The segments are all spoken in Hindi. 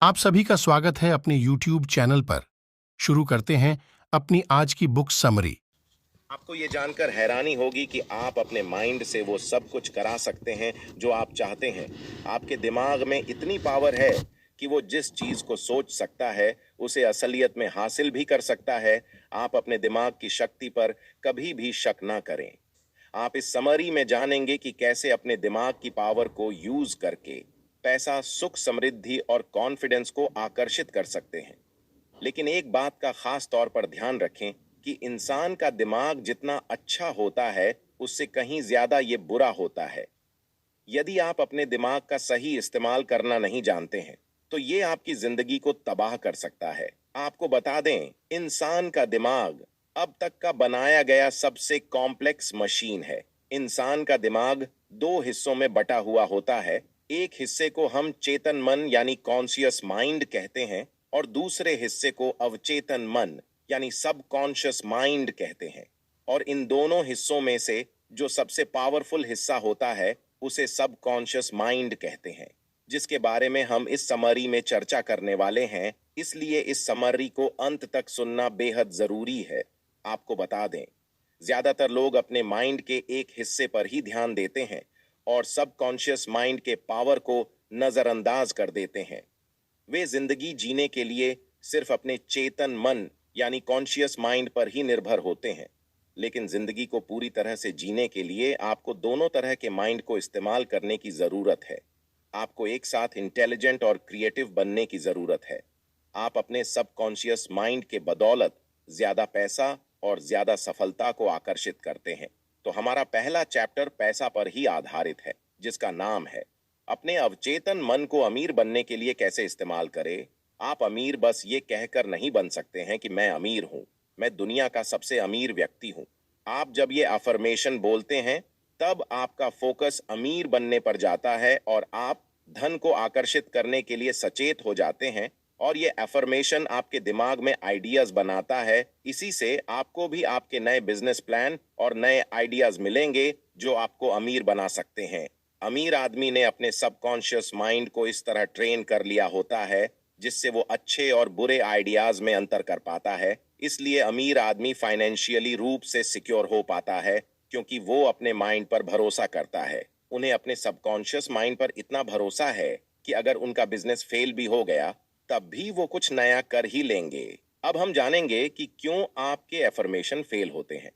आप सभी का स्वागत है अपने YouTube चैनल पर। शुरू करते हैं अपनी आज की बुक समरी। आपको ये जानकर हैरानी होगी कि आप अपने माइंड से वो सब कुछ करा सकते हैं जो आप चाहते हैं। आपके दिमाग में इतनी पावर है कि वो जिस चीज को सोच सकता है उसे असलियत में हासिल भी कर सकता है। आप अपने दिमाग की शक्ति पर कभी भी शक ना करें। आप इस समरी में जानेंगे कि कैसे अपने दिमाग की पावर को यूज करके पैसा, सुख, समृद्धि और कॉन्फिडेंस को आकर्षित कर सकते हैं। लेकिन एक बात का खास तौर पर ध्यान रखें कि इंसान का दिमाग जितना अच्छा होता है उससे कहीं ज्यादा ये बुरा होता है। यदि आप अपने दिमाग का सही इस्तेमाल करना नहीं जानते हैं तो ये आपकी जिंदगी को तबाह कर सकता है। आपको बता दें, इंसान का दिमाग अब तक का बनाया गया सबसे कॉम्प्लेक्स मशीन है। इंसान का दिमाग दो हिस्सों में बटा हुआ होता है। एक हिस्से को हम चेतन मन यानी कॉन्शियस माइंड कहते हैं और दूसरे हिस्से को अवचेतन मन यानी सब कॉन्शियस माइंड कहते हैं। और इन दोनों हिस्सों में से जो सबसे पावरफुल हिस्सा होता है उसे सब कॉन्शियस माइंड कहते हैं, जिसके बारे में हम इस समरी में चर्चा करने वाले हैं। इसलिए इस समरी को अंत तक सुनना बेहद जरूरी है। आपको बता दें, ज्यादातर लोग अपने माइंड के एक हिस्से पर ही ध्यान देते हैं और सब कॉन्शियस माइंड के पावर को नजरअंदाज कर देते हैं। वे जिंदगी जीने के लिए सिर्फ अपने चेतन मन यानी कॉन्शियस माइंड पर ही निर्भर होते हैं। लेकिन जिंदगी को पूरी तरह से जीने के लिए आपको दोनों तरह के माइंड को इस्तेमाल करने की जरूरत है। आपको एक साथ इंटेलिजेंट और क्रिएटिव बनने की जरूरत है। आप अपने सबकॉन्शियस माइंड के बदौलत ज्यादा पैसा और ज्यादा सफलता को आकर्षित करते हैं। तो हमारा पहला चैप्टर पैसा पर ही आधारित है, जिसका नाम है अपने अवचेतन मन को अमीर बनने के लिए कैसे इस्तेमाल करें। आप अमीर बस ये कहकर नहीं बन सकते हैं कि मैं अमीर हूं, मैं दुनिया का सबसे अमीर व्यक्ति हूं। आप जब ये अफर्मेशन बोलते हैं तब आपका फोकस अमीर बनने पर जाता है और आप धन को आकर्षित करने के लिए सचेत हो जाते हैं। और ये अफर्मेशन आपके दिमाग में आइडियाज बनाता है। इसी से आपको भी आपके नए बिजनेस प्लान और नए आइडियाज मिलेंगे जो आपको अमीर बना सकते हैं। अमीर आदमी ने अपने सबकॉन्शियस माइंड को इस तरह ट्रेन कर लिया होता है जिससे वो अच्छे और बुरे आइडियाज में अंतर कर पाता है। इसलिए अमीर आदमी फाइनेंशियली रूप से सिक्योर हो पाता है क्योंकि वो अपने माइंड पर भरोसा करता है। उन्हें अपने सबकॉन्शियस माइंड पर इतना भरोसा है कि अगर उनका बिजनेस फेल भी हो गया तब भी वो कुछ नया कर ही लेंगे। अब हम जानेंगे कि क्यों आपके एफर्मेशन फेल होते हैं।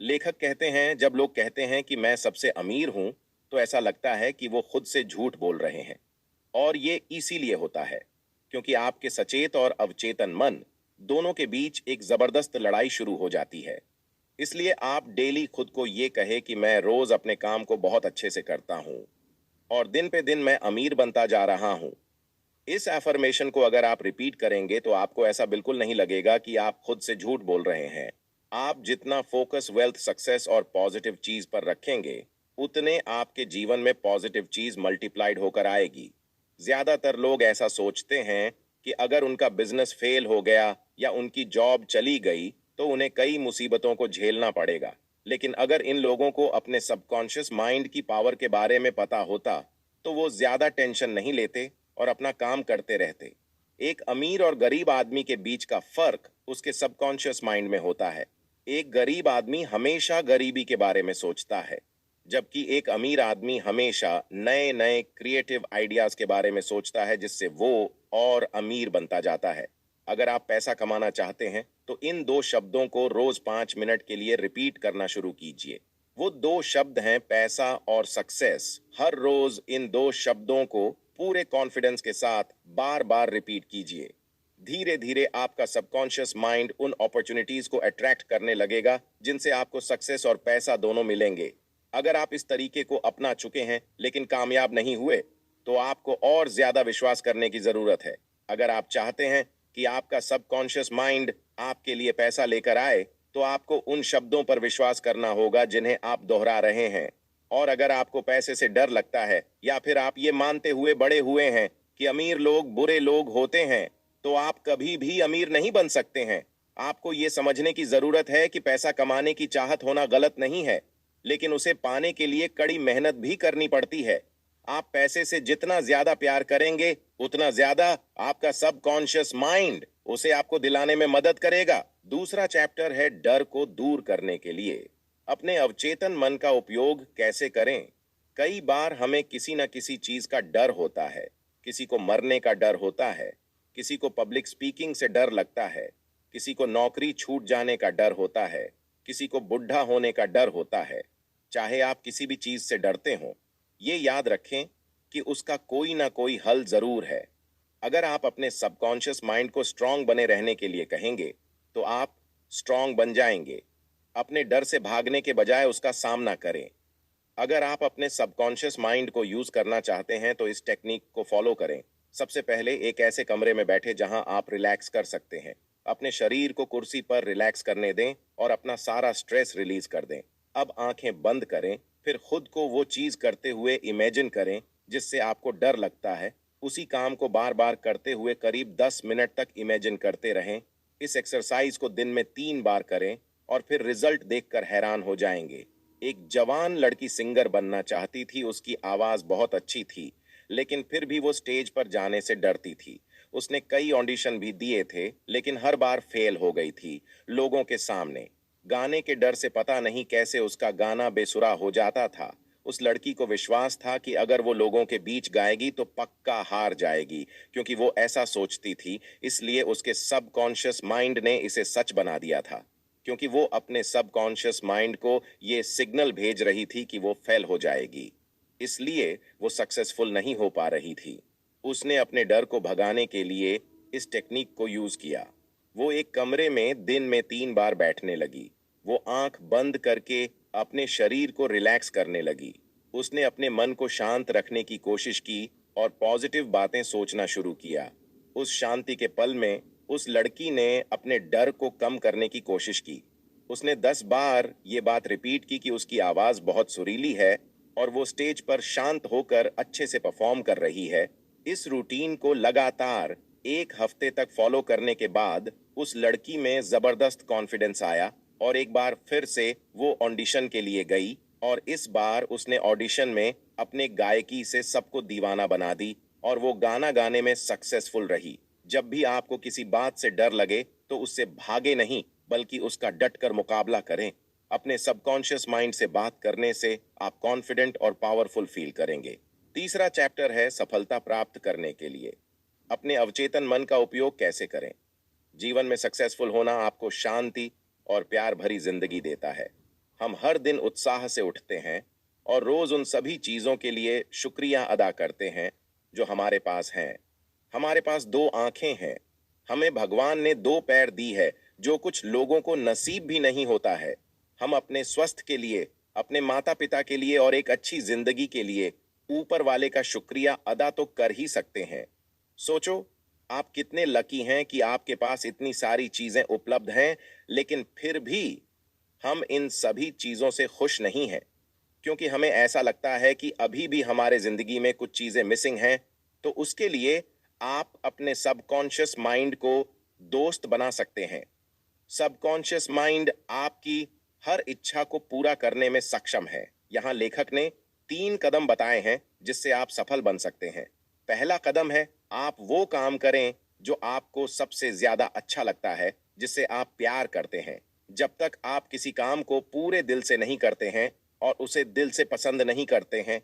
लेखक कहते हैं, जब लोग कहते हैं कि मैं सबसे अमीर हूं तो ऐसा लगता है कि वो खुद से झूठ बोल रहे हैं। और ये इसीलिए होता है क्योंकि आपके सचेत और अवचेतन मन दोनों के बीच एक जबरदस्त लड़ाई शुरू हो जाती है। इसलिए आप डेली खुद को ये कहे कि मैं रोज अपने काम को बहुत अच्छे से करता हूं और दिन पे दिन मैं अमीर बनता जा रहा हूं। इस एफर्मेशन को अगर आप रिपीट करेंगे तो आपको ऐसा बिल्कुल नहीं लगेगा कि आप खुद से झूठ बोल रहे हैं। आप जितना फोकस वेल्थ, सक्सेस और पॉजिटिव चीज पर रखेंगे उतने आपके जीवन में पॉजिटिव चीज मल्टीप्लाइड होकर आएगी। ज्यादातर लोग ऐसा सोचते हैं कि अगर उनका बिजनेस फेल हो गया या उनकी जॉब चली गई तो उन्हें कई मुसीबतों को झेलना पड़ेगा। लेकिन अगर इन लोगों को अपने सबकॉन्शियस माइंड की पावर के बारे में पता होता तो वो ज्यादा टेंशन नहीं लेते और अपना काम करते रहते। एक अमीर और गरीब आदमी के बीच का फर्क उसके सबकॉन्शियस माइंड में होता है। एक गरीब आदमी हमेशा गरीबी के बारे में सोचता है, जबकि एक अमीर आदमी हमेशा नए नए क्रिएटिव आइडियाज के बारे में सोचता है जिससे वो और अमीर बनता जाता है। अगर आप पैसा कमाना चाहते हैं तो इन दो शब्दों को रोज 5 मिनट के लिए रिपीट करना शुरू कीजिए। वो दो शब्द हैं पैसा और सक्सेस। हर रोज इन दो शब्दों को पूरे कॉन्फिडेंस के साथ बार बार रिपीट कीजिए। धीरे धीरे आपका सबकॉन्शियस माइंड उन अपॉर्चुनिटीज को अट्रैक्ट करने लगेगा जिनसे आपको सक्सेस और पैसा दोनों मिलेंगे। अगर आप इस तरीके को अपना चुके हैं लेकिन कामयाब नहीं हुए तो आपको और ज्यादा विश्वास करने की जरूरत है। अगर आप चाहते हैं कि आपका सबकॉन्शियस माइंड आपके लिए पैसा लेकर आए तो आपको उन शब्दों पर विश्वास करना होगा जिन्हें आप दोहरा रहे हैं। और अगर आपको पैसे से डर लगता है या फिर आप ये मानते हुए बड़े हुए हैं कि अमीर लोग बुरे लोग होते हैं तो आप कभी भी अमीर नहीं बन सकते हैं। आपको ये समझने की जरूरत है कि पैसा कमाने की चाहत होना गलत नहीं है, लेकिन उसे पाने के लिए कड़ी मेहनत भी करनी पड़ती है। आप पैसे से जितना ज्यादा प्यार करेंगे उतना ज्यादा आपका सबकॉन्शियस माइंड उसे आपको दिलाने में मदद करेगा। दूसरा चैप्टर है डर को दूर करने के लिए अपने अवचेतन मन का उपयोग कैसे करें। कई बार हमें किसी न किसी चीज का डर होता है। किसी को मरने का डर होता है, किसी को पब्लिक स्पीकिंग से डर लगता है, किसी को नौकरी छूट जाने का डर होता है, किसी को बुढ़ा होने का डर होता है। चाहे आप किसी भी चीज से डरते हो, ये याद रखें कि उसका कोई ना कोई हल जरूर है। अगर आप अपने सबकॉन्शियस माइंड को स्ट्रांग बने रहने के लिए कहेंगे तो आप स्ट्रांग बन जाएंगे। अपने डर से भागने के बजाय उसका सामना करें। अगर आप अपने सबकॉन्शियस माइंड को यूज करना चाहते हैं तो इस टेक्निक को फॉलो करें। सबसे पहले एक ऐसे कमरे में बैठे जहां आप रिलैक्स कर सकते हैं। अपने शरीर को कुर्सी पर रिलैक्स करने दें और अपना सारा स्ट्रेस रिलीज कर दें। अब आंखें बंद करें, फिर खुद को वो चीज करते हुए इमेजिन करें जिससे आपको डर लगता है। उसी काम को बार बार करते हुए करीब 10 मिनट तक इमेजिन करते रहें। इस एक्सरसाइज को दिन में 3 बार करें और फिर रिजल्ट देखकर हैरान हो जाएंगे। एक जवान लड़की सिंगर बनना चाहती थी। उसकी आवाज बहुत अच्छी थी, लेकिन फिर भी वो स्टेज पर जाने से डरती थी। उसने कई ऑडिशन भी दिए थे, लेकिन हर बार फेल हो गई थी लोगों के सामने। गाने के डर से पता नहीं कैसे उसका गाना बेसुरा हो जाता था। उस लड़की को विश्वास था कि अगर वो लोगों के बीच गाएगी तो पक्का हार जाएगी, क्योंकि वो ऐसा सोचती थी। इसलिए उसके सबकॉन्शियस माइंड ने इसे सच बना दिया था, क्योंकि वो अपने सबकॉन्शियस माइंड को ये सिग्नल भेज रही थी कि वो फेल हो जाएगी। इसलिए वो सक्सेसफुल नहीं हो पा रही थी। उसने अपने डर को भगाने के लिए इस टेक्निक को यूज किया। वो एक कमरे में दिन में 3 बार बैठने लगी। वो आंख बंद करके अपने शरीर को रिलैक्स करने लगी। उसने अपने मन को शांत रखने की कोशिश की और पॉजिटिव बातें सोचना शुरू किया। उस शांति के पल में उस लड़की ने अपने डर को कम करने की कोशिश की। उसने 10 बार ये बात रिपीट की कि उसकी आवाज बहुत सुरीली है और वो स्टेज पर शांत होकर अच्छे से परफॉर्म कर रही है। इस रूटीन को लगातार 1 हफ्ते तक फॉलो करने के बाद उस लड़की में जबरदस्त कॉन्फिडेंस आया और एक बार फिर से वो ऑडिशन के लिए गई और इस बार उसने ऑडिशन में अपने गायकी से सबको दीवाना बना दी और वो गाना गाने में सक्सेसफुल रही। जब भी आपको किसी बात से डर लगे तो उससे भागे नहीं, बल्कि उसका डटकर मुकाबला करें। अपने सबकॉन्शियस माइंड से बात करने से आप कॉन्फिडेंट और पावरफुल फील करेंगे। तीसरा चैप्टर है सफलता प्राप्त करने के लिए अपने अवचेतन मन का उपयोग कैसे करें। जीवन में सक्सेसफुल होना आपको शांति और प्यार भरी जिंदगी देता है। हम हर दिन उत्साह से उठते हैं और रोज उन सभी चीजों के लिए शुक्रिया अदा करते हैं जो हमारे पास हैं। हमारे पास 2 आंखें हैं। हमें भगवान ने 2 पैर दी है, जो कुछ लोगों को नसीब भी नहीं होता है। हम अपने स्वस्थ के लिए, अपने माता पिता के लिए और एक अच्छी जिंदगी के लिए ऊपर वाले का शुक्रिया अदा तो कर ही सकते हैं। सोचो, आप कितने लकी हैं कि आपके पास इतनी सारी चीजें उपलब्ध हैं, लेकिन फिर भी हम इन सभी चीजों से खुश नहीं हैं, क्योंकि हमें ऐसा लगता है कि अभी भी हमारे जिंदगी में कुछ चीजें मिसिंग हैं। तो उसके लिए आप अपने सबकॉन्शियस माइंड को दोस्त बना सकते हैं। सबकॉन्शियस माइंड आपकी हर इच्छा को पूरा करने में सक्षम है। यहाँ लेखक ने 3 कदम बताए हैं जिससे आप सफल बन सकते हैं। पहला कदम है, आप वो काम करें जो आपको सबसे ज्यादा अच्छा लगता है, जिससे आप प्यार करते हैं। जब तक आप किसी काम को पूरे दिल से नहीं करते हैं और उसे दिल से पसंद नहीं करते हैं,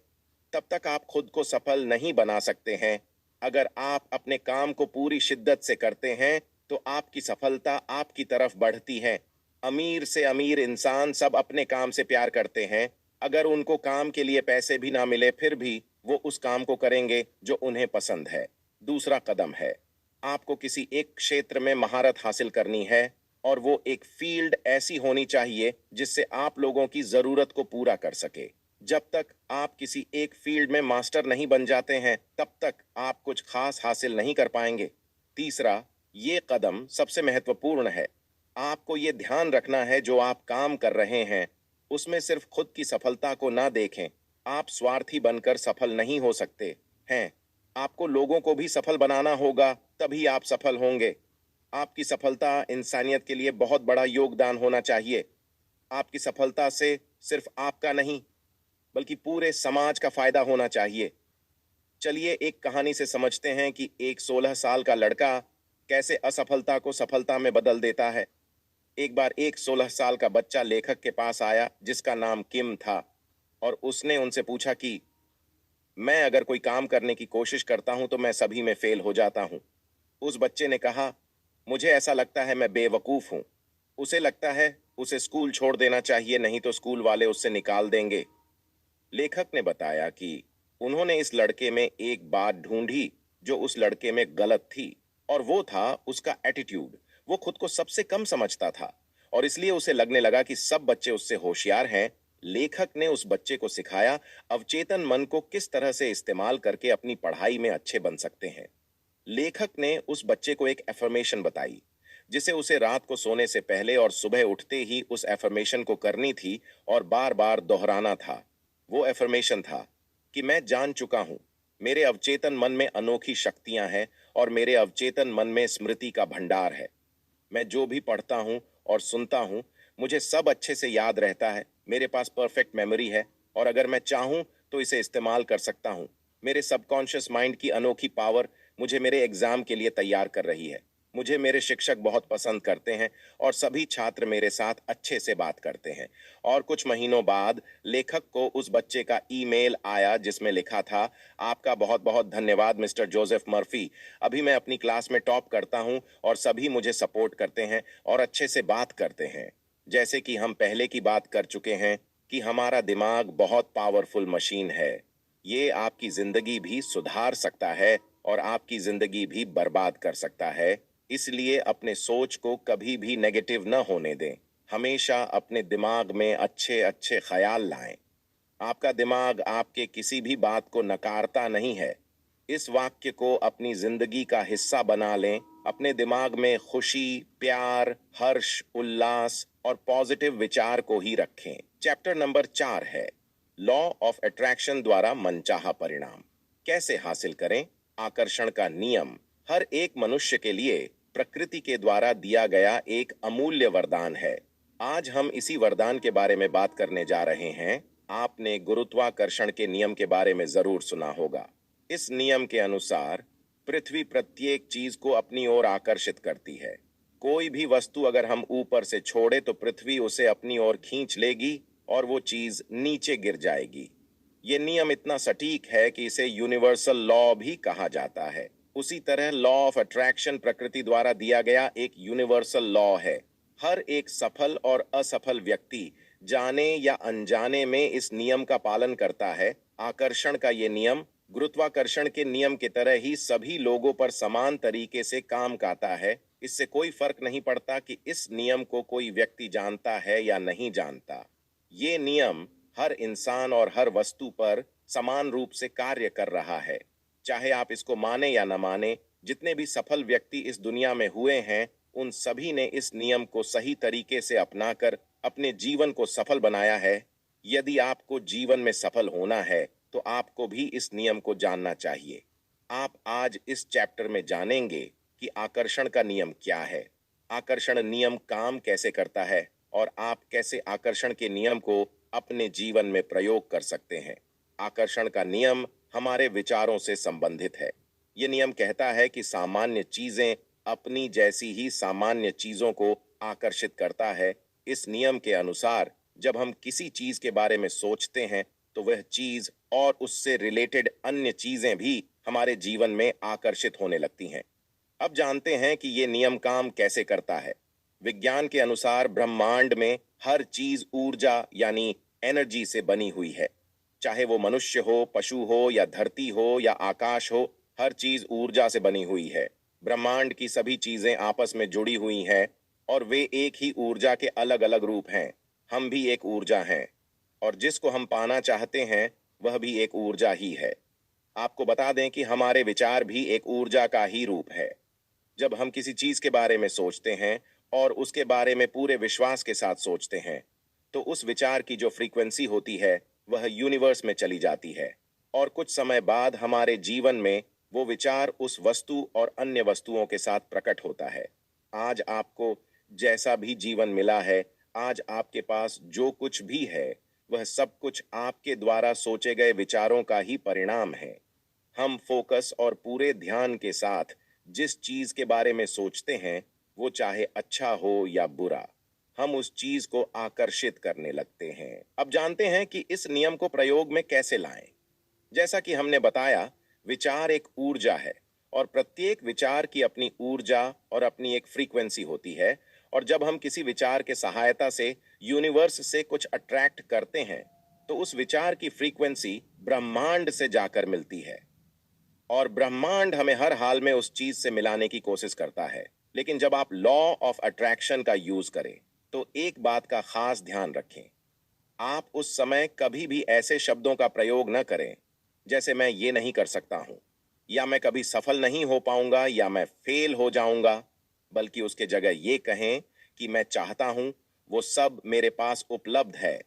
तब तक आप खुद को सफल नहीं बना सकते हैं। अगर आप अपने काम को पूरी शिद्दत से करते हैं तो आपकी सफलता आपकी तरफ बढ़ती है। अमीर से अमीर इंसान सब अपने काम से प्यार करते हैं। अगर उनको काम के लिए पैसे भी ना मिले, फिर भी वो उस काम को करेंगे जो उन्हें पसंद है। दूसरा कदम है, आपको किसी एक क्षेत्र में महारत हासिल करनी है और वो एक फील्ड ऐसी होनी चाहिए जिससे आप लोगों की जरूरत को पूरा कर सके। जब तक आप किसी एक फील्ड में मास्टर नहीं बन जाते हैं, तब तक आप कुछ खास हासिल नहीं कर पाएंगे। तीसरा, ये कदम सबसे महत्वपूर्ण है। आपको ये ध्यान रखना है जो आप काम कर रहे हैं उसमें सिर्फ खुद की सफलता को ना देखें। आप स्वार्थी बनकर सफल नहीं हो सकते हैं। आपको लोगों को भी सफल बनाना होगा, तभी आप सफल होंगे। आपकी सफलता इंसानियत के लिए बहुत बड़ा योगदान होना चाहिए। आपकी सफलता से सिर्फ आपका नहीं, बल्कि पूरे समाज का फायदा होना चाहिए। चलिए एक कहानी से समझते हैं कि एक 16 साल का लड़का कैसे असफलता को सफलता में बदल देता है। एक बार एक 16 साल का बच्चा लेखक के पास आया जिसका नाम किम था और उसने उनसे पूछा कि मैं अगर कोई काम करने की कोशिश करता हूं तो मैं सभी में फेल हो जाता हूं। उस बच्चे ने कहा, मुझे ऐसा लगता है मैं बेवकूफ हूं। उसे लगता है उसे स्कूल छोड़ देना चाहिए, नहीं तो स्कूल वाले उससे निकाल देंगे। लेखक ने बताया कि उन्होंने इस लड़के में एक बात ढूंढी जो उस लड़के में गलत थी, और वो था उसका एटीट्यूड। वो खुद को सबसे कम समझता था और इसलिए उसे लगने लगा कि सब बच्चे उससे होशियार हैं। लेखक ने उस बच्चे को सिखाया अवचेतन मन को किस तरह से इस्तेमाल करके अपनी पढ़ाई में अच्छे बन सकते हैं। लेखक ने उस बच्चे को एक एफर्मेशन बताई जिसे उसे रात को सोने से पहले और सुबह उठते ही उस एफर्मेशन को करनी थी और बार बार दोहराना था। वो एफर्मेशन था कि मैं जान चुका हूं, मेरे अवचेतन मन में अनोखी शक्तियां हैं और मेरे अवचेतन मन में स्मृति का भंडार है। मैं जो भी पढ़ता हूँ और सुनता हूँ, मुझे सब अच्छे से याद रहता है। मेरे पास परफेक्ट मेमोरी है और अगर मैं चाहूँ तो इसे इस्तेमाल कर सकता हूँ। मेरे सबकॉन्शियस माइंड की अनोखी पावर मुझे मेरे एग्जाम के लिए तैयार कर रही है। मुझे मेरे शिक्षक बहुत पसंद करते हैं और सभी छात्र मेरे साथ अच्छे से बात करते हैं। और कुछ महीनों बाद लेखक को उस बच्चे का ईमेल आया जिसमें लिखा था, आपका बहुत बहुत धन्यवाद मिस्टर जोसेफ मर्फी। अभी मैं अपनी क्लास में टॉप करता हूँ और सभी मुझे सपोर्ट करते हैं और अच्छे से बात करते हैं। जैसे कि हम पहले की बात कर चुके हैं कि हमारा दिमाग बहुत पावरफुल मशीन है। ये आपकी जिंदगी भी सुधार सकता है और आपकी जिंदगी भी बर्बाद कर सकता है। इसलिए अपने सोच को कभी भी नेगेटिव न होने दें। हमेशा अपने दिमाग में अच्छे अच्छे ख्याल लाएं। आपका दिमाग आपके किसी भी बात को नकारता नहीं है। इस वाक्य को अपनी जिंदगी का हिस्सा बना लें। अपने दिमाग में खुशी, प्यार, हर्ष, उल्लास और पॉजिटिव विचार को ही रखें। चैप्टर नंबर 4 है लॉ ऑफ अट्रैक्शन द्वारा मनचाहा परिणाम कैसे हासिल करें। आकर्षण का नियम हर एक मनुष्य के लिए प्रकृति के द्वारा दिया गया एक अमूल्य वरदान है। आज हम इसी वरदान के बारे में बात करने जा रहे हैं। आपने गुरुत्वाकर्षण के नियम के बारे में जरूर सुना होगा। इस नियम के अनुसार पृथ्वी प्रत्येक चीज को अपनी ओर आकर्षित करती है। कोई भी वस्तु अगर हम ऊपर से छोड़े तो पृथ्वी उसे अपनी ओर खींच लेगी और वो चीज नीचे गिर जाएगी। ये नियम इतना सटीक है कि इसे यूनिवर्सल लॉ भी कहा जाता है। उसी तरह लॉ ऑफ अट्रैक्शन प्रकृति द्वारा दिया गया एक यूनिवर्सल लॉ है। हर एक सफल और असफल व्यक्ति जाने या अनजाने में इस नियम का पालन करता है। आकर्षण का ये नियम गुरुत्वाकर्षण के नियम की तरह ही सभी लोगों पर समान तरीके से काम करता है। इससे कोई फर्क नहीं पड़ता कि इस नियम को कोई व्यक्ति जानता है या नहीं जानता। ये नियम हर इंसान और हर वस्तु पर समान रूप से कार्य कर रहा है। चाहे आप इसको माने या न माने, जितने भी सफल व्यक्ति इस दुनिया में हुए हैं, उन सभी ने इस नियम को सही तरीके से अपनाकर अपने जीवन को सफल बनाया है। यदि आपको जीवन में सफल होना है तो आपको भी इस नियम को जानना चाहिए। आप आज इस चैप्टर में जानेंगे कि आकर्षण का नियम क्या है, आकर्षण नियम काम कैसे करता है और आप कैसे आकर्षण के नियम को अपने जीवन में प्रयोग कर सकते हैं। आकर्षण का नियम हमारे विचारों से संबंधित है। ये नियम कहता है कि सामान्य चीजें अपनी जैसी ही सामान्य चीजों को आकर्षित करता है। इस नियम के अनुसार जब हम किसी चीज के बारे में सोचते हैं तो वह चीज और उससे रिलेटेड अन्य चीजें भी हमारे जीवन में आकर्षित होने लगती हैं। अब जानते हैं कि ये नियम काम कैसे करता है। विज्ञान के अनुसार ब्रह्मांड में हर चीज ऊर्जा यानी एनर्जी से बनी हुई है। चाहे वो मनुष्य हो, पशु हो या धरती हो या आकाश हो, हर चीज ऊर्जा से बनी हुई है। ब्रह्मांड की सभी चीजें आपस में जुड़ी हुई हैं और वे एक ही ऊर्जा के अलग अलग रूप हैं। हम भी एक ऊर्जा हैं और जिसको हम पाना चाहते हैं वह भी एक ऊर्जा ही है। आपको बता दें कि हमारे विचार भी एक ऊर्जा का ही रूप है। जब हम किसी चीज के बारे में सोचते हैं और उसके बारे में पूरे विश्वास के साथ सोचते हैं तो उस विचार की जो फ्रीक्वेंसी होती है वह यूनिवर्स में चली जाती है और कुछ समय बाद हमारे जीवन में वो विचार उस वस्तु और अन्य वस्तुओं के साथ प्रकट होता है। आज आपको जैसा भी जीवन मिला है, आज आपके पास जो कुछ भी है, वह सब कुछ आपके द्वारा सोचे गए विचारों का ही परिणाम है। हम फोकस और पूरे ध्यान के साथ जिस चीज के बारे में सोचते हैं, वो चाहे अच्छा हो या बुरा, हम उस चीज को आकर्षित करने लगते हैं। अब जानते हैं कि इस नियम को प्रयोग में कैसे लाएं। जैसा कि हमने बताया, विचार एक ऊर्जा है और प्रत्येक विचार की अपनी ऊर्जा और अपनी एक फ्रीक्वेंसी होती है। और जब हम किसी विचार के सहायता से यूनिवर्स से कुछ अट्रैक्ट करते हैं, तो उस विचार की फ्रीक्वेंसी ब्रह्मांड से जाकर मिलती है और ब्रह्मांड हमें हर हाल में उस चीज से मिलाने की कोशिश करता है। लेकिन जब आप लॉ ऑफ अट्रैक्शन का यूज करें, तो एक बात का खास ध्यान रखें। आप उस समय कभी भी ऐसे शब्दों का प्रयोग न करें जैसे मैं ये नहीं कर सकता हूं, या मैं कभी सफल नहीं हो पाऊंगा, या मैं फेल हो जाऊंगा। बल्कि उसके जगह ये कहें कि मैं चाहता हूं, वो सब मेरे पास उपलब्ध है,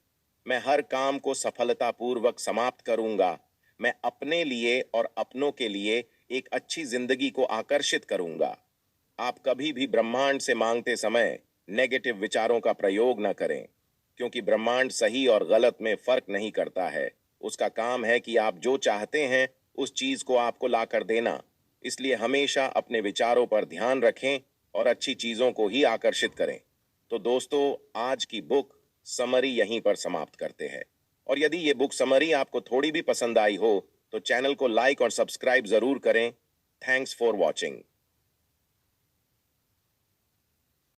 मैं हर काम को सफलतापूर्वक समाप्त करूंगा, मैं अपने लिए और अपनों के लिए एक अच्छी जिंदगी को आकर्षित करूंगा। आप कभी भी ब्रह्मांड से मांगते समय नेगेटिव विचारों का प्रयोग न करें, क्योंकि ब्रह्मांड सही और गलत में फर्क नहीं करता है। उसका काम है कि आप जो चाहते हैं उस चीज को आपको लाकर देना। इसलिए हमेशा अपने विचारों पर ध्यान रखें और अच्छी चीजों को ही आकर्षित करें। तो दोस्तों, आज की बुक समरी यहीं पर समाप्त करते हैं। और यदि ये बुक समरी आपको थोड़ी भी पसंद आई हो, तो चैनल को लाइक और सब्सक्राइब जरूर करें। Thanks for watching.